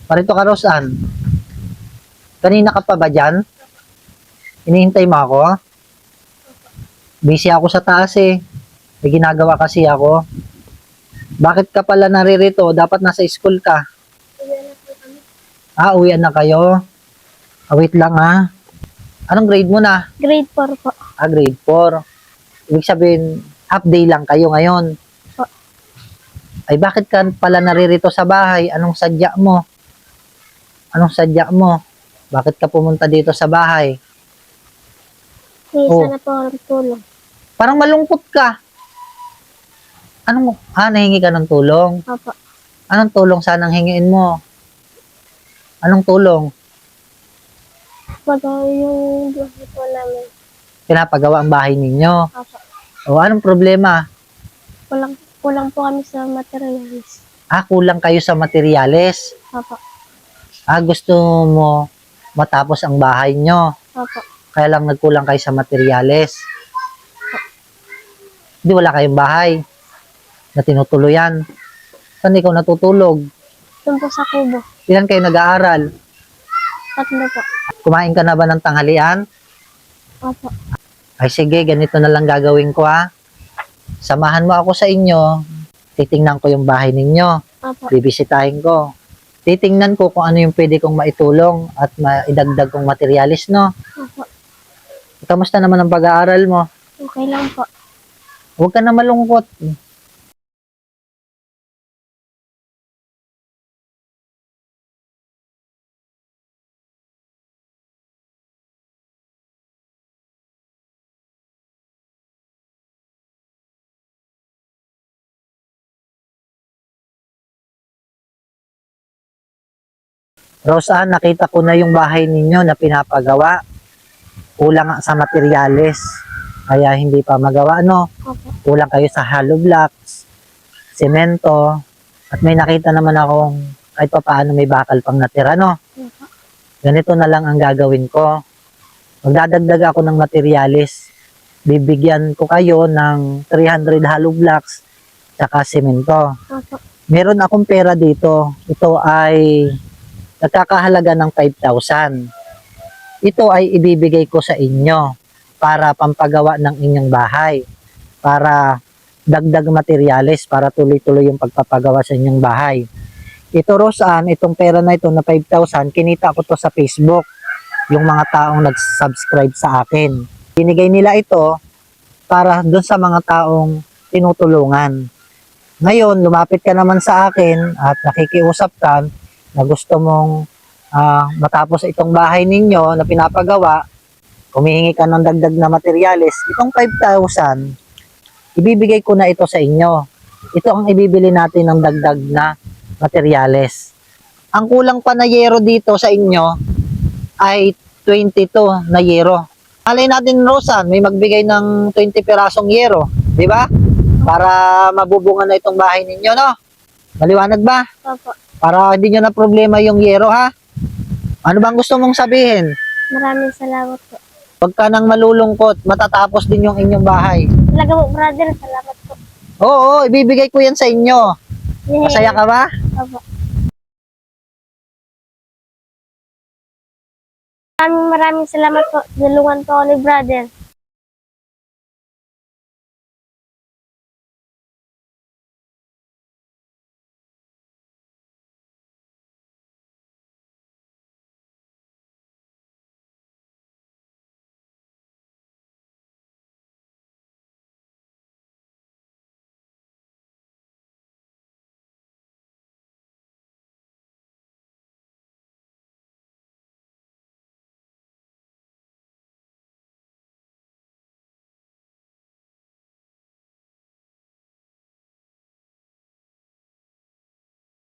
Parito ka, Rosan. Kanina ka pa ba dyan? Hinihintay mo ako? Busy ako sa taas eh. May ginagawa kasi ako. Bakit ka pala naririto? Dapat nasa school ka. Uwian na kayo? Wait lang Anong grade mo na? Grade 4 po. Grade 4. Ibig sabihin, half day lang kayo ngayon. Po. Ay, bakit ka pala naririto sa bahay? Anong sadya mo? Anong sadya mo? Bakit ka pumunta dito sa bahay? Sana po ang tulong. Parang malungkot ka. Nahingi ka ng tulong? Opo. Anong tulong sanang hingiin mo? Anong tulong? Pagawa yung buhay po namin. Pinapagawa ang bahay ninyo? Opo. Anong problema? Kulang po kami sa materials. Kulang kayo sa materyales? Opo. Gusto mo matapos ang bahay nyo? Opo. Kaya lang nagkulang kayo sa materyales? Di wala kayong bahay na tinutuluyan? Saan ikaw natutulog? Doon po sa kubo. Ilan kayo nag-aaral? 3 po. Kumain ka na ba ng tanghalian? Opo. Ay sige, ganito na lang gagawin ko Samahan mo ako sa inyo. Titingnan ko yung bahay ninyo. Opo. Bibisitahin ko. Titingnan ko kung ano yung pwede kong maitulong at maidagdag kong materialis, no? Opo. Kamusta naman ang pag-aaral mo? Okay lang po. Huwag ka na malungkot. Rosa, nakita ko na yung bahay ninyo na pinapagawa. Kulang sa materyales. Kaya hindi pa magawa, no? Opo. Kulang kayo sa hollow blocks, semento, at may nakita naman akong kahit pa paano may bakal pang natira, no? Opo. Ganito na lang ang gagawin ko. Magdadagdag ako ng materyales. Bibigyan ko kayo ng 300 hollow blocks tsaka semento. Opo. Meron akong pera dito. Ito ay nagkakahalaga ng 5,000. Ito ay ibibigay ko sa inyo para pampagawa ng inyong bahay. Para dagdag materyales, para tuloy-tuloy yung pagpapagawa sa inyong bahay. Ito, Rosan, itong pera na ito na 5,000, kinita ko to sa Facebook. Yung mga taong nag-subscribe sa akin. Binigay nila ito para doon sa mga taong tinutulungan. Ngayon, lumapit ka naman sa akin at nakikiusap ka na gusto mong matapos itong bahay ninyo na pinapagawa, humihingi ka ng dagdag na materyales, itong 5,000, ibibigay ko na ito sa inyo. Ito ang ibibili natin ng dagdag na materyales. Ang kulang pa na yero dito sa inyo ay 22 na yero. Alay natin, Rosan, may magbigay ng 20 pirasong yero, di ba? Para mabubungan na itong bahay ninyo, no? Maliwanag ba? Opo. Para hindi nyo na problema yung yero, ha? Ano bang gusto mong sabihin? Maraming salamat po. Huwag ka nang malulungkot, matatapos din yung inyong bahay. Talaga po, brother. Salamat po. Oo, ibibigay ko yan sa inyo. Masaya ka ba? Opo. Maraming salamat po. Tulungan po ako ni brother.